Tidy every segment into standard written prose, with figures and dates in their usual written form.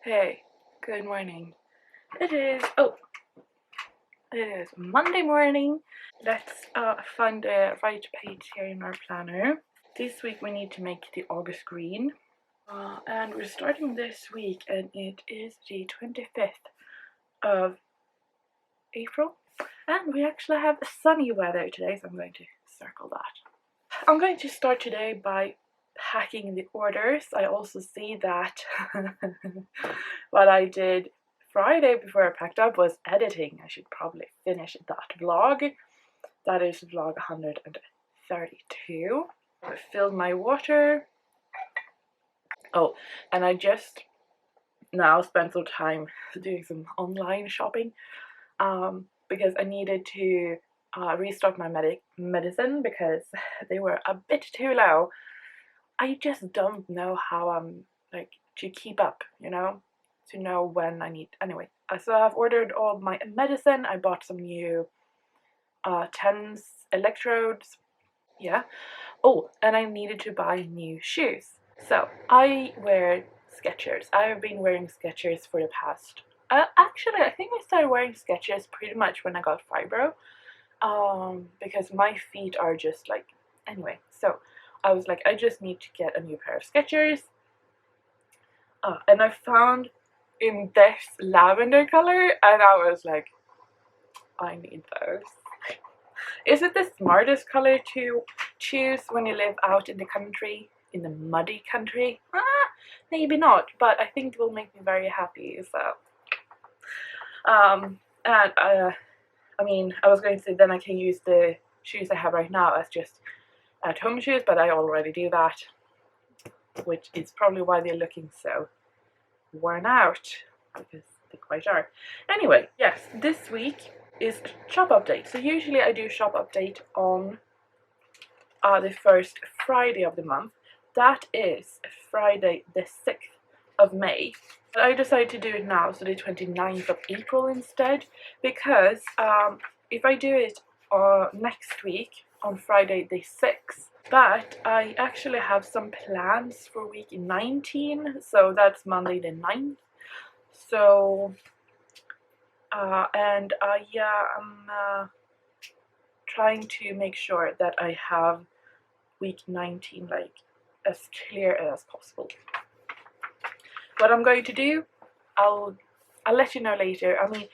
Hey, good morning. It is Monday morning. Let's find the right page here in our planner. This week we need to make the August green. And we're starting this week, and it is the 25th of April. And we actually have sunny weather today, so I'm going to circle that. I'm going to start today by packing the orders. I also see that what I did Friday before I packed up was editing. I should probably finish that vlog. That is vlog 132. I filled my water. Oh, and I just now spent some time doing some online shopping because I needed to restock my medicine because they were a bit too low. I just don't know how I'm to keep up, to know when I need. Anyway, so I've ordered all my medicine. I bought some new TENS electrodes. Yeah. Oh, and I needed to buy new shoes. So I wear Skechers. I have been wearing Skechers for the past. Actually, I think I started wearing Skechers pretty much when I got Fibro. Because my feet are just anyway. So I was like, I just need to get a new pair of Skechers. And I found in this lavender color, and I was like, I need those. Is it the smartest color to choose when you live out in the country, in the muddy country? Maybe not, but I think it will make me very happy. So, and I mean, I was going to say then I can use the shoes I have right now as just at home shoes, but I already do that, which is probably why they're looking so worn out, because they quite are. Anyway, yes, this week is shop update. So usually I do shop update on the first Friday of the month. That is Friday the 6th of May. But I decided to do it now, so the 29th of April instead, because if I do it next week on Friday the 6th, but I actually have some plans for week 19, so that's Monday the 9th. So, and I'm trying to make sure that I have week 19 as clear as possible. What I'm going to do, I'll let you know later. I mean,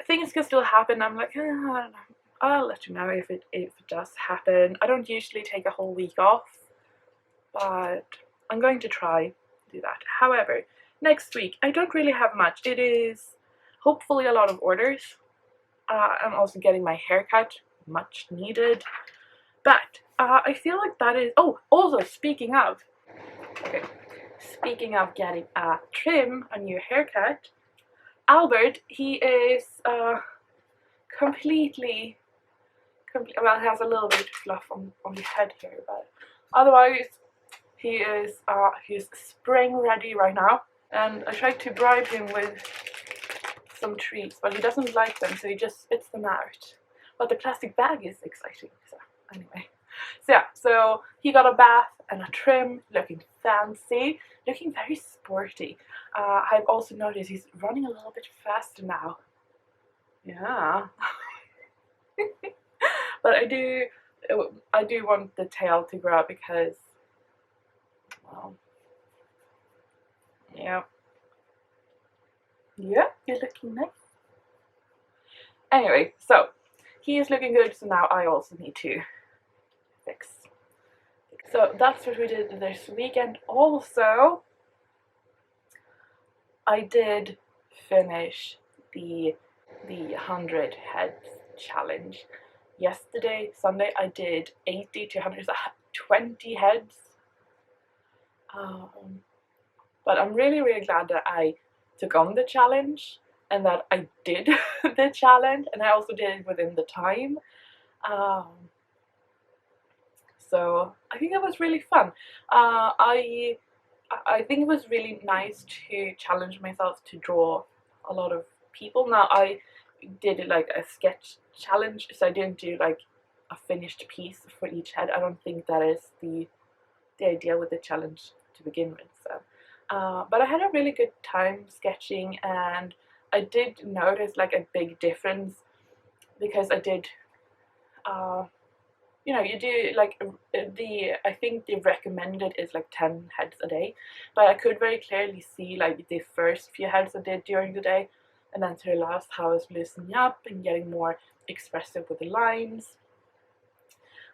things can still happen. I'm like, I don't know. I'll let you know if it does happen. I don't usually take a whole week off, but I'm going to try to do that. However, next week I don't really have much. It is hopefully a lot of orders. I'm also getting my hair cut, much needed. But I feel like that is. Oh, also speaking of getting a trim, a new haircut, Albert, he is completely, well, he has a little bit of fluff on the head here, but otherwise he's spring ready right now. And I tried to bribe him with some treats, but he doesn't like them, so he just spits them out. But the plastic bag is exciting, so anyway. So yeah, so he got a bath and a trim, looking fancy, looking very sporty. I've also noticed he's running a little bit faster now. Yeah. But I do want the tail to grow out because, well, yeah, you're looking nice. Anyway, so he is looking good, so now I also need to fix. So that's what we did this weekend. Also, I did finish the 100 heads challenge. Yesterday, Sunday, I did 80 to 120 heads. But I'm really, really glad that I took on the challenge and that I did the challenge, and I also did it within the time. So I think that was really fun. I think it was really nice to challenge myself to draw a lot of people. Now I did like a sketch challenge, so I didn't do like a finished piece for each head. I don't think that is the idea with the challenge to begin with. So But I had a really good time sketching, and I did notice like a big difference because I did, you know, you do like I think the recommended is like 10 heads a day, but I could very clearly see like the first few heads I did during the day, and then to the last how I was loosening up and getting more expressive with the lines.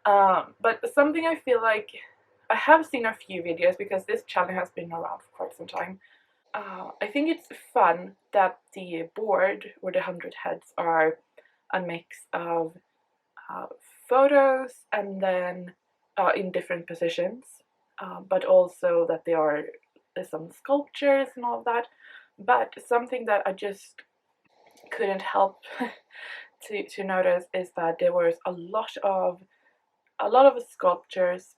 But something I feel like I have seen a few videos because this challenge has been around for quite some time. I think it's fun that the board or the 100 heads are a mix of photos and then in different positions, but also that there are some sculptures and all of that. But something that I just couldn't help to notice is that there was a lot of sculptures,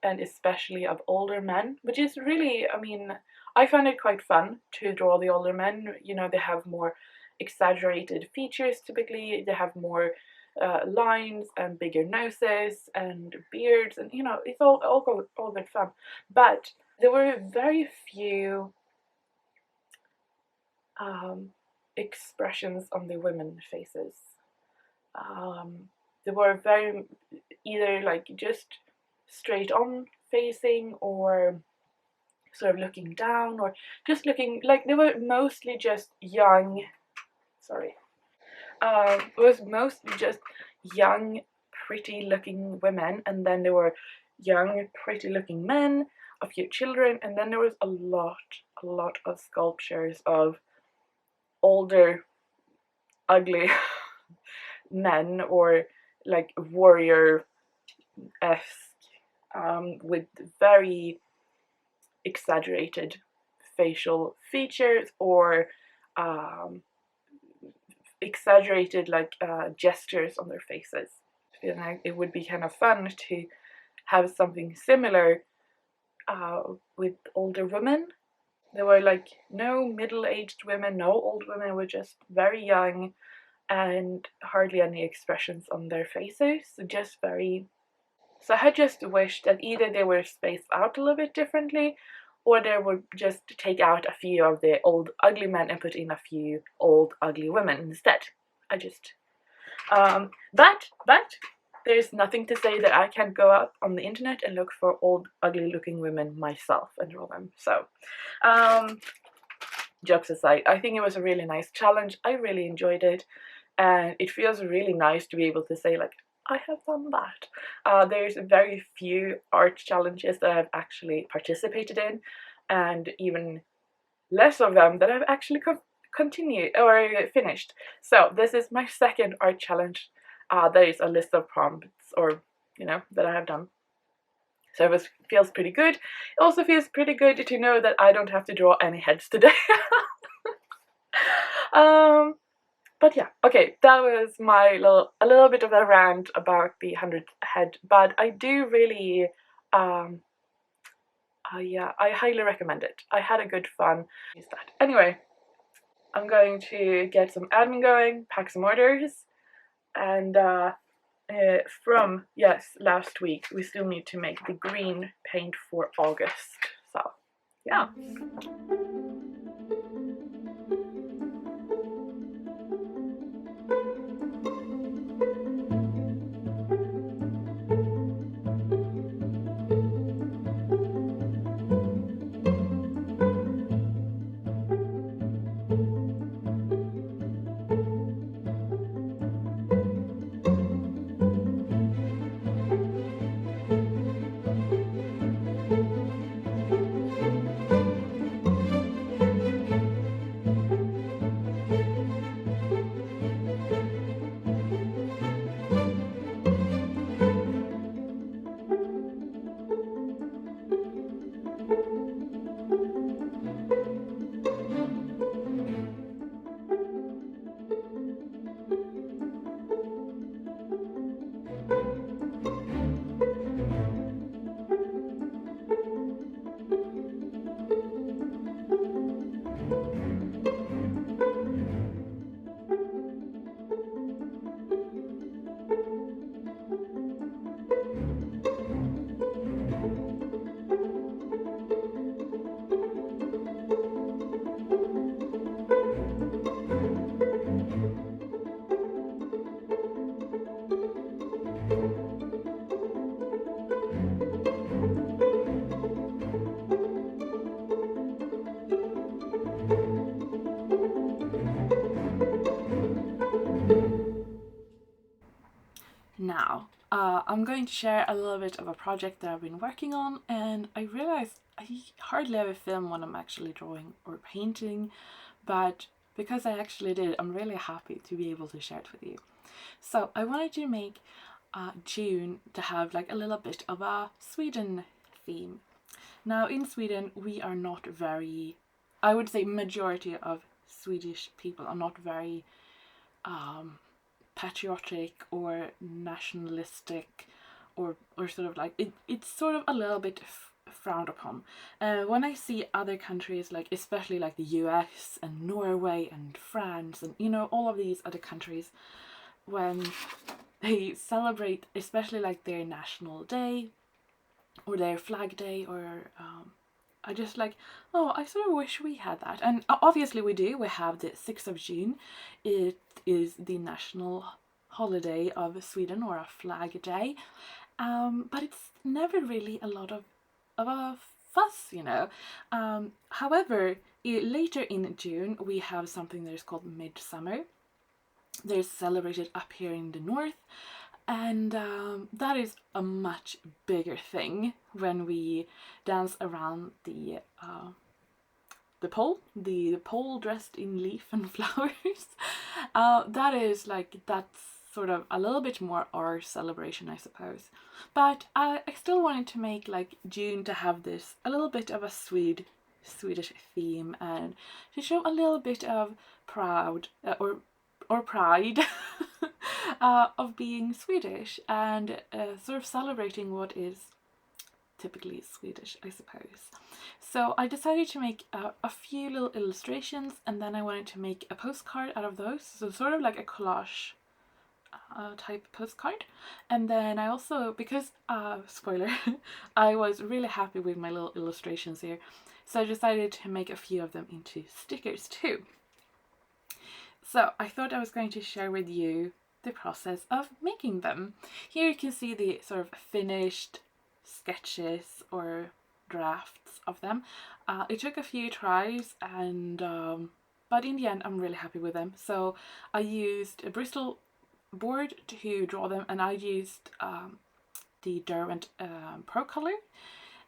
and especially of older men, which is really, I mean, I find it quite fun to draw the older men. You know, they have more exaggerated features typically, they have more lines and bigger noses and beards, and you know, it's all good fun. But there were very few expressions on the women's faces. They were very either like just straight on facing, or sort of looking down, or just looking like they were mostly just young. Sorry. It was mostly just young, pretty looking women, and then there were young, pretty looking men, a few children, and then there was a lot of sculptures of older, ugly men, or like warrior-esque, with very exaggerated facial features, or exaggerated like gestures on their faces. I feel like it would be kind of fun to have something similar with older women. There were like no middle-aged women, no old women, were just very young and hardly any expressions on their faces, just very. So I had just wished that either they were spaced out a little bit differently, or they would just take out a few of the old ugly men and put in a few old ugly women instead. I just but there's nothing to say that I can't go up on the internet and look for old ugly looking women myself and draw them. So jokes aside, I think it was a really nice challenge. I really enjoyed it, and it feels really nice to be able to say like, I have done that. There's very few art challenges that I've actually participated in, and even less of them that I've actually continued or finished. So this is my second art challenge. There is a list of prompts, or you know, that I have done. So it feels pretty good. It also feels pretty good to know that I don't have to draw any heads today. But yeah, okay, that was my a little bit of a rant about the 100 head, but I do really, yeah, I highly recommend it. I had a good fun. Anyway, I'm going to get some admin going, pack some orders, and from, yes, last week, we still need to make the green paint for August, so yeah. I'm going to share a little bit of a project that I've been working on, and I realized I hardly ever film when I'm actually drawing or painting, but because I actually did, I'm really happy to be able to share it with you. So I wanted to make June to have like a little bit of a Sweden theme. Now in Sweden we are not very, I would say majority of Swedish people are not very patriotic or nationalistic, or sort of like it's sort of a little bit frowned upon. When I see other countries, like especially like the US and Norway and France and, you know, all of these other countries, when they celebrate especially like their national day or their flag day, or I just like, oh, I sort of wish we had that. And obviously we do. We have the 6th of June. It is the national holiday of Sweden, or a flag day. But it's never really a lot of a fuss, you know. However, later in June we have something that is called Midsummer. They're celebrated up here in the north. And that is a much bigger thing when we dance around the pole dressed in leaf and flowers. That is like, that's sort of a little bit more our celebration, I suppose. But I still wanted to make like June to have this a little bit of a Swedish theme, and to show a little bit of pride of being Swedish, and sort of celebrating what is typically Swedish, I suppose. So I decided to make a few little illustrations, and then I wanted to make a postcard out of those, so sort of like a collage type postcard. And then I also, because spoiler, I was really happy with my little illustrations here, so I decided to make a few of them into stickers too. So I thought I was going to share with you the process of making them. Here you can see the sort of finished sketches or drafts of them. It took a few tries, and but in the end I'm really happy with them. So I used a Bristol board to draw them, and I used the Derwent Pro color,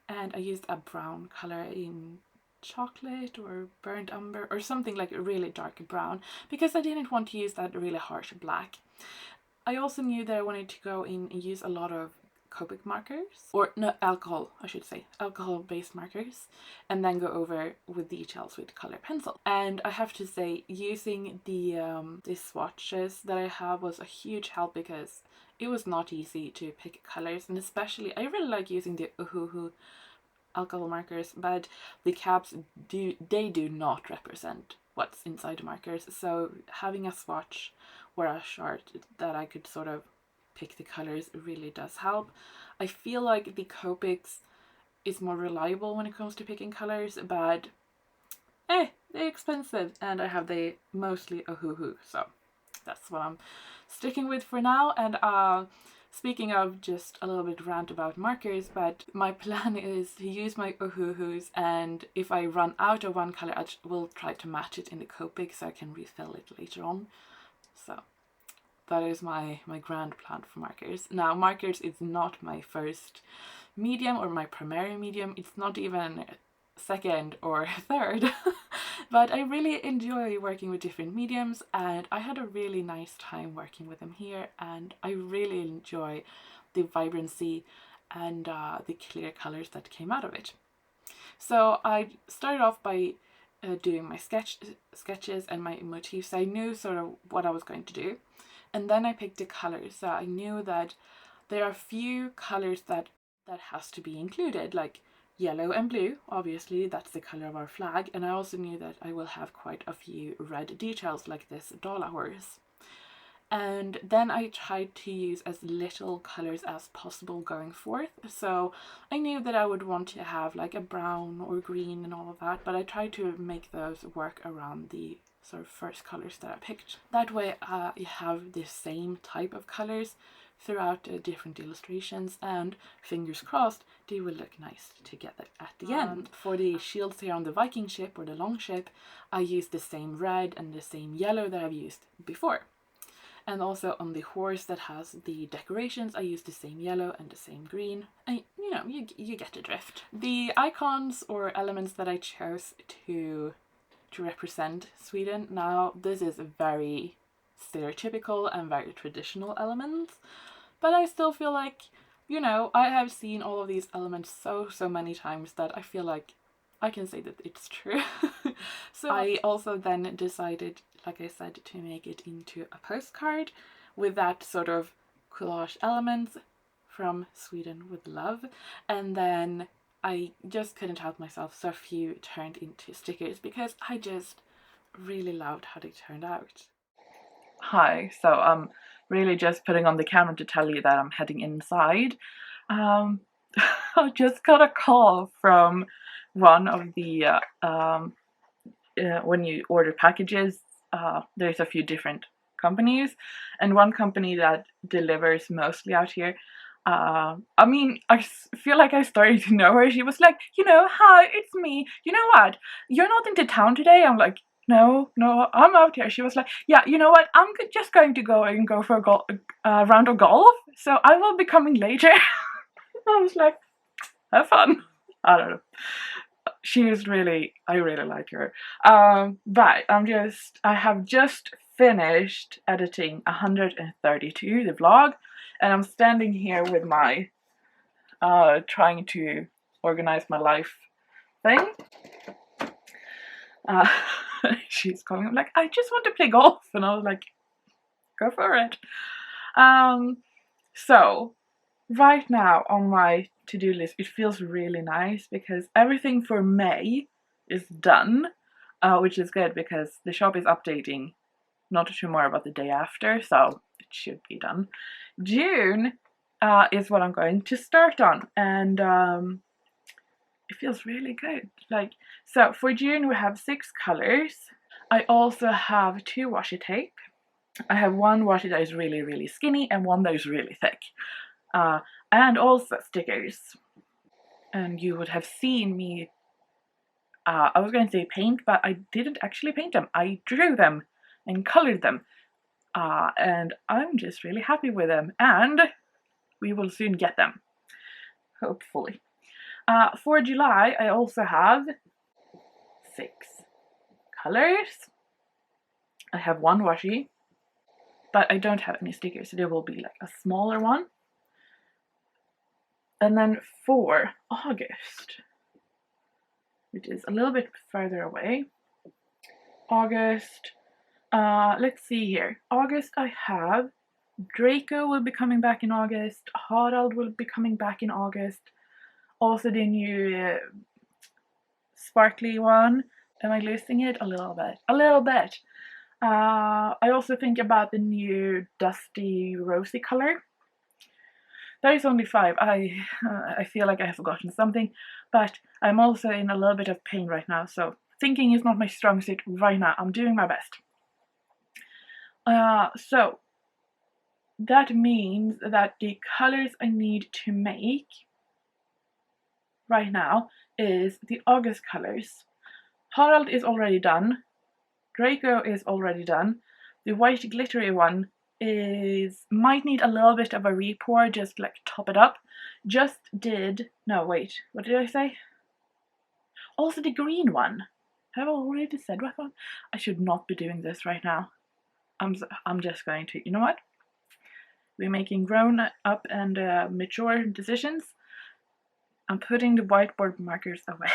and I used a brown color in chocolate or burnt umber or something like a really dark brown, because I didn't want to use that really harsh black. I also knew that I wanted to go in and use a lot of Copic markers, or no, alcohol, I should say, alcohol based markers, and then go over with details with color pencil. And I have to say, using the swatches that I have was a huge help, because it was not easy to pick colors, and especially I really like using the Uhuhu alcohol markers, but the caps do not represent what's inside the markers, so having a swatch or a chart that I could sort of pick the colors really does help. I feel like the Copics is more reliable when it comes to picking colors, but they're expensive, and I have the mostly Uhuhu, so that's what I'm sticking with for now. And speaking of, just a little bit rant about markers, but my plan is to use my Uhuhus, and if I run out of one color I will try to match it in the Copic so I can refill it later on. So that is my grand plan for markers. Now markers is not my first medium or my primary medium, it's not even second or third, but I really enjoy working with different mediums, and I had a really nice time working with them here, and I really enjoy the vibrancy and the clear colors that came out of it. So I started off by doing my sketches and my motifs. I knew sort of what I was going to do, and then I picked the colors. So I knew that there are a few colors that has to be included, like yellow and blue, obviously that's the color of our flag, and I also knew that I will have quite a few red details like this Dala horse. And then I tried to use as little colors as possible going forth, so I knew that I would want to have like a brown or green and all of that, but I tried to make those work around the sort of first colors that I picked. That way you have the same type of colors throughout different illustrations, and fingers crossed they will look nice together at the end. For the shields here on the Viking ship or the long ship, I used the same red and the same yellow that I've used before. And also on the horse that has the decorations, I used the same yellow and the same green. And you know, you get the drift. The icons or elements that I chose to represent Sweden. Now, this is a very stereotypical and very traditional elements, but I still feel like, you know, I have seen all of these elements so many times that I feel like I can say that it's true. So I also then decided, like I said, to make it into a postcard with that sort of collage elements from Sweden with love. And then I just couldn't help myself, so a few turned into stickers because I just really loved how they turned out. Hi, so I'm really just putting on the camera to tell you that I'm heading inside. I just got a call from one of the when you order packages, there's a few different companies, and one company that delivers mostly out here. I mean, I feel like I started to know her. She was like, you know, hi, it's me. You know what? You're not into town today. I'm like, no, I'm out here. She was like, yeah, you know what? I'm just going to go for a round of golf. So I will be coming later. I was like, have fun. I don't know. She is really, I really like her. But I have just finished editing 132, the vlog, and I'm standing here with my, trying to organize my life thing. She's calling. I'm like, I just want to play golf, and I was like, go for it. So right now on my to-do list, it feels really nice because everything for May is done, which is good because the shop is updating not tomorrow but the day after, so it should be done. June is what I'm going to start on, and it feels really good. Like, so for June we have 6 colors. I also have 2 washi tape. I have one washi that is really skinny and one that is really thick. And also stickers. And you would have seen me, I was going to say paint, but I didn't actually paint them. I drew them and colored them. And I'm just really happy with them. And we will soon get them, hopefully. For July, I also have 6 colors. I have 1 washi, but I don't have any stickers, so there will be like a smaller one. And then for August, which is a little bit further away, August, let's see here. August I have Draco will be coming back in August, Harald will be coming back in August, also the new sparkly one. Am I losing it? A little bit. I also think about the new dusty rosy color. There is only 5. I feel like I have forgotten something, but I'm also in a little bit of pain right now, so thinking is not my strong suit right now. I'm doing my best. So that means that the colors I need to make right now is the August colors. Harald is already done. Draco is already done. The white glittery one might need a little bit of a re-pour, just like top it up. No wait, what did I say? Also the green one. Have I already said what one? I should not be doing this right now. I'm just going to, you know what? We're making grown up and mature decisions. I'm putting the whiteboard markers away.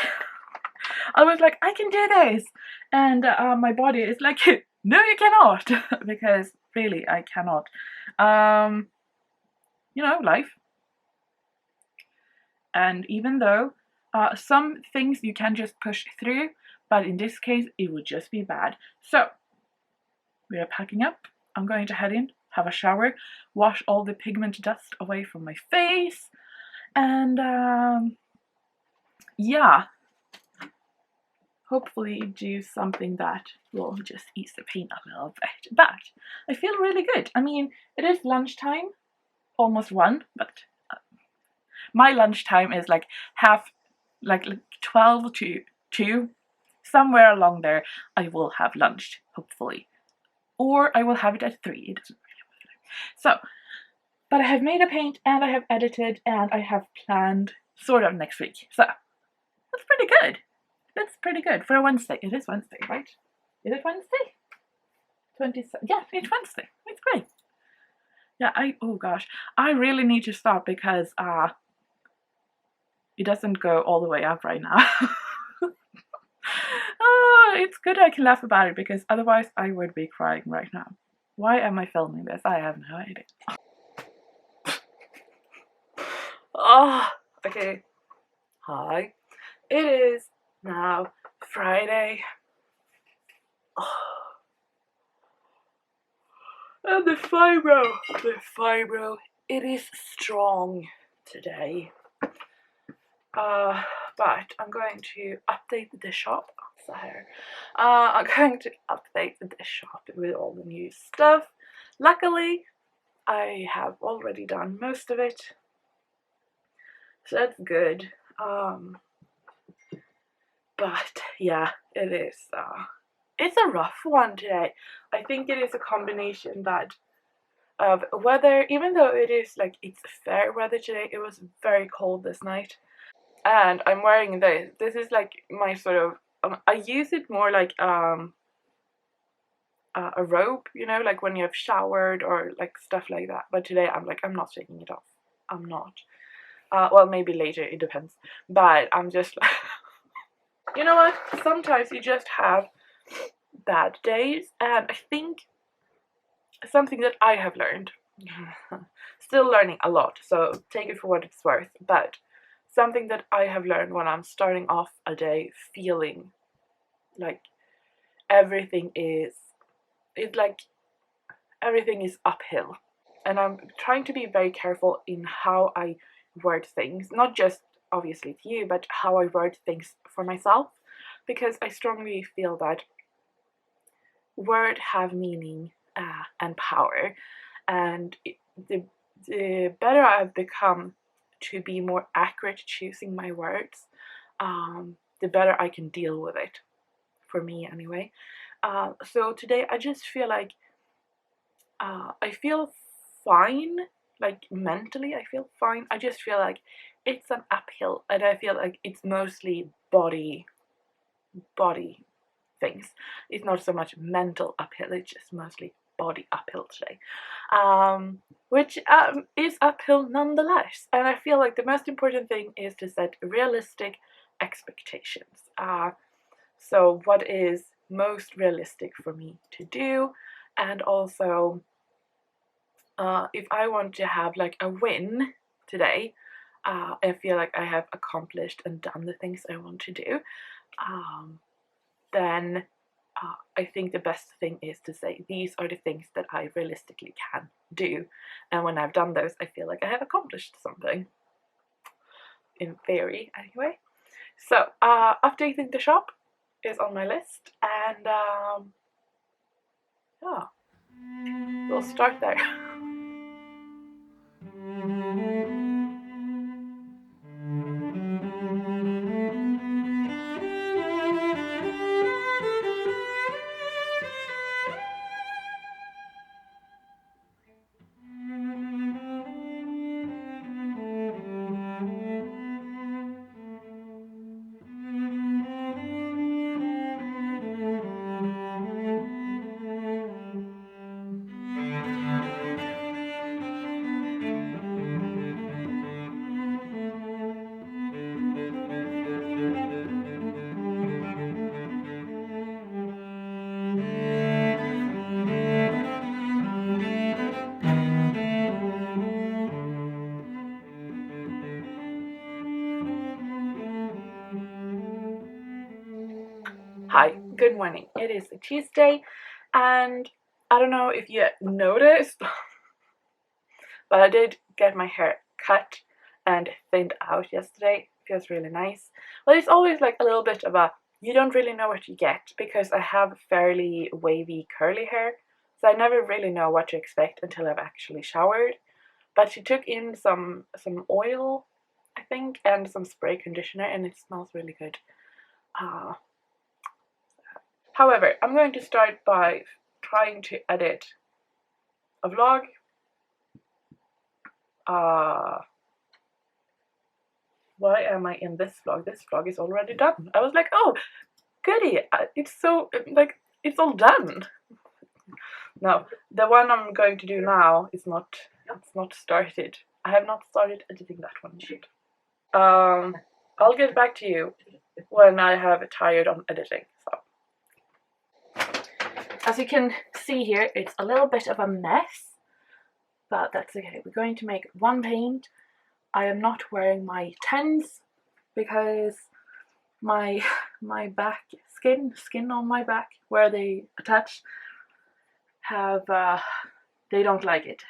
I was like, I can do this, and my body is like, no you cannot, because really I cannot. You know, life. And even though some things you can just push through, but in this case it would just be bad. So we are packing up. I'm going to head in, have a shower, wash all the pigment dust away from my face, and yeah, hopefully do something that will just ease the pain a little bit. But I feel really good. I mean, it is lunchtime, almost 1, but my lunchtime is like 12 to 2. Somewhere along there I will have lunch, hopefully. Or I will have it at 3, it doesn't really So, but I have made a paint and I have edited and I have planned sort of next week. So that's pretty good. That's pretty good for a Wednesday. It is Wednesday, right? Is it Wednesday? 27. Yeah, it's Wednesday. It's great. Yeah, oh gosh, I really need to stop because it doesn't go all the way up right now. Oh, it's good I can laugh about it because otherwise I would be crying right now. Why am I filming this? I have no idea. Oh, okay. Hi. It is now Friday. Oh. And the Fibro, it is strong today. But I'm going to update the shop. So, I'm going to update the shop with all the new stuff. Luckily, I have already done most of it, so that's good. But yeah, it is. It's a rough one today. I think it is a combination that of weather. Even though it is like it's fair weather today, it was very cold this night. And I'm wearing this. This is like my sort of. I use it more like a robe, you know, like when you have showered or like stuff like that. But today I'm like, I'm not taking it off. I'm not. Well, maybe later. It depends. But I'm just like, you know what? Sometimes you just have bad days, and I think something that I have learned. Still learning a lot, so take it for what it's worth. But something that I have learned when I'm starting off a day feeling like everything is uphill, and I'm trying to be very careful in how I word things, not just obviously to you, but how I word things for myself, because I strongly feel that words have meaning and power, and the better I've become to be more accurate choosing my words, the better I can deal with it, for me anyway. So today I just feel like I feel fine, like mentally I feel fine. I just feel like it's an uphill, and I feel like it's mostly body things. It's not so much mental uphill, it's just mostly body uphill today, which is uphill nonetheless. And I feel like the most important thing is to set realistic expectations. So what is most realistic for me to do, and also if I want to have like a win today, I feel like I have accomplished and done the things I want to do, then I think the best thing is to say these are the things that I realistically can do, and when I've done those I feel like I have accomplished something, in theory anyway. So updating the shop is on my list, and yeah, we'll start there. Hi, good morning. It is a Tuesday, and I don't know if you noticed, but I did get my hair cut and thinned out yesterday. It feels really nice. Well, it's always like a little bit of a, you don't really know what you get, because I have fairly wavy curly hair, so I never really know what to expect until I've actually showered. But she took in some oil, I think, and some spray conditioner, and it smells really good. However, I'm going to start by trying to edit a vlog why am I in this vlog? This vlog is already done. I was like, oh, goody, it's so, like, it's all done. No, the one I'm going to do now is not, it's not started. I have not started editing that one yet. I'll get back to you when I have tired on editing. So, as you can see here, it's a little bit of a mess, but that's okay. We're going to make one paint. I am not wearing my 10s because my back skin on my back where they attach have they don't like it.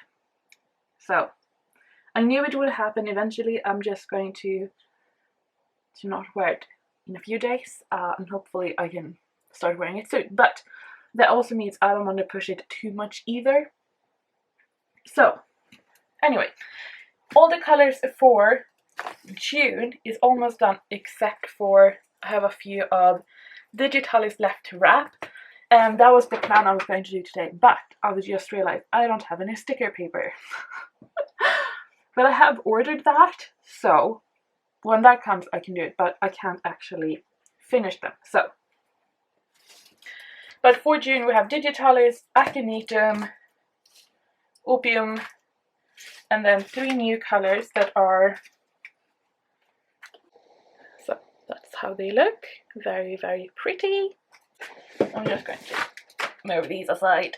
So I knew it would happen eventually. I'm just going to not wear it in a few days, and hopefully I can start wearing it soon. But that also means I don't want to push it too much either. So anyway, all the colors for June is almost done, except for I have a few of digitalis left to wrap, and that was the plan I was going to do today, but I was just realized I don't have any sticker paper. But I have ordered that, so when that comes I can do it, but I can't actually finish them. So, but for June we have digitalis, actinitum, opium, and then 3 new colors that are, so that's how they look. Very, very pretty. I'm just going to move these aside.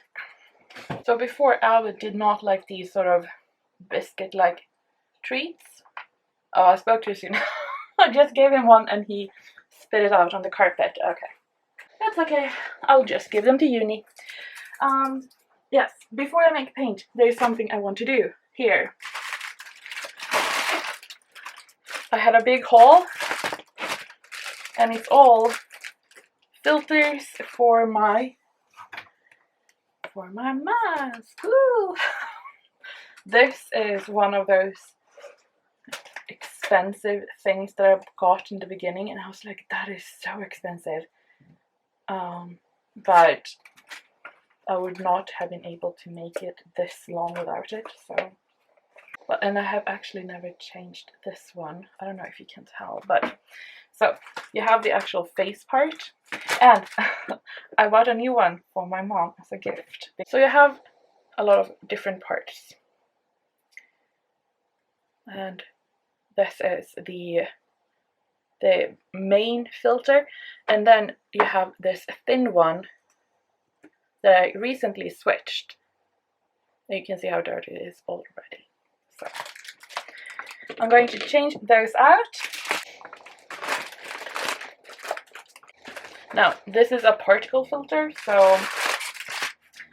So before, Abbe did not like these sort of biscuit-like treats. Oh, I spoke too soon. I just gave him one and he spit it out on the carpet. Okay. That's okay. I'll just give them to uni. Yes, before I make paint, there's something I want to do. Here, I had a big haul, and it's all filters for my mask. Woo! This is one of those expensive things that I got in the beginning, and I was like, that is so expensive. But I would not have been able to make it this long without it, so. But, and I have actually never changed this one. I don't know if you can tell, but so you have the actual face part, and I bought a new one for my mom as a gift. So you have a lot of different parts, and this is the main filter, and then you have this thin one that I recently switched. You can see how dirty it is already. So I'm going to change those out. Now this is a particle filter, so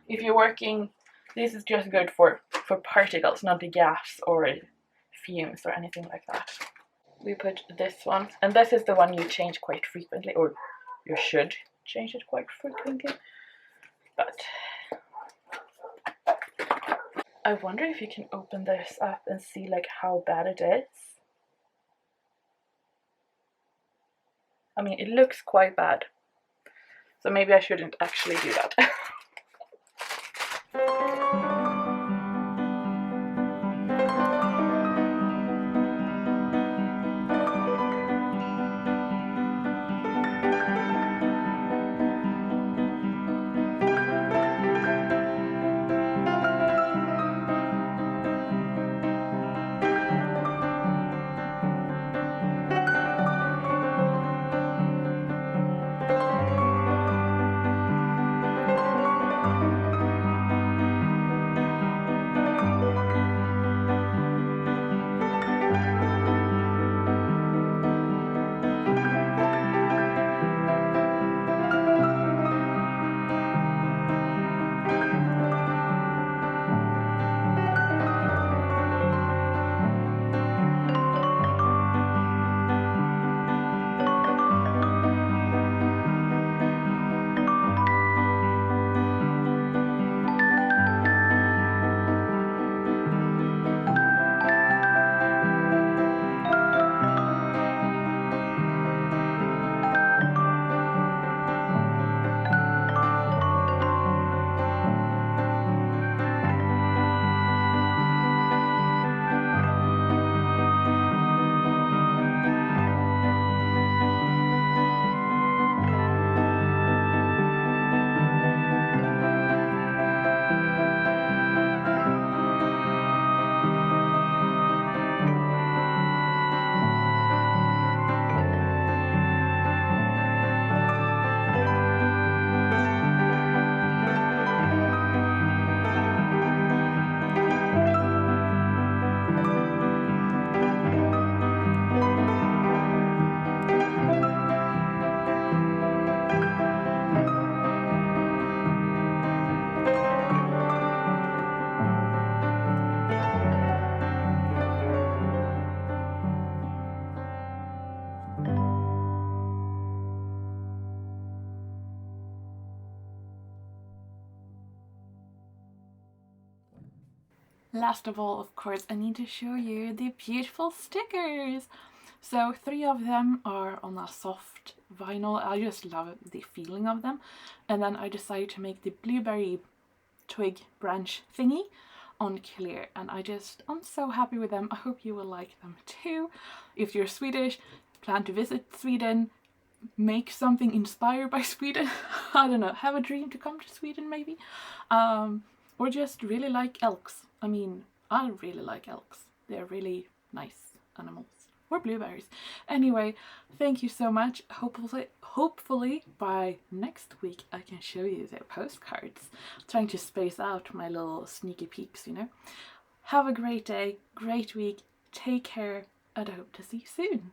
if you're working, this is just good for particles, not the gas or fumes or anything like that. We put this one, and this is the one you change quite frequently, or you should change it quite frequently. But I wonder if you can open this up and see like how bad it is. I mean, it looks quite bad, so maybe I shouldn't actually do that. last of all, of course, I need to show you the beautiful stickers. So 3 of them are on a soft vinyl. I just love the feeling of them. And then I decided to make the blueberry twig branch thingy on clear, and I'm so happy with them. I hope you will like them too. If you're Swedish, plan to visit Sweden, make something inspired by Sweden. I don't know, have a dream to come to Sweden maybe, or just really like elks. I mean, I really like elks. They're really nice animals. Or blueberries. Anyway, thank you so much. Hopefully by next week I can show you their postcards. I'm trying to space out my little sneaky peeks, you know. Have a great day, great week, take care, and I hope to see you soon.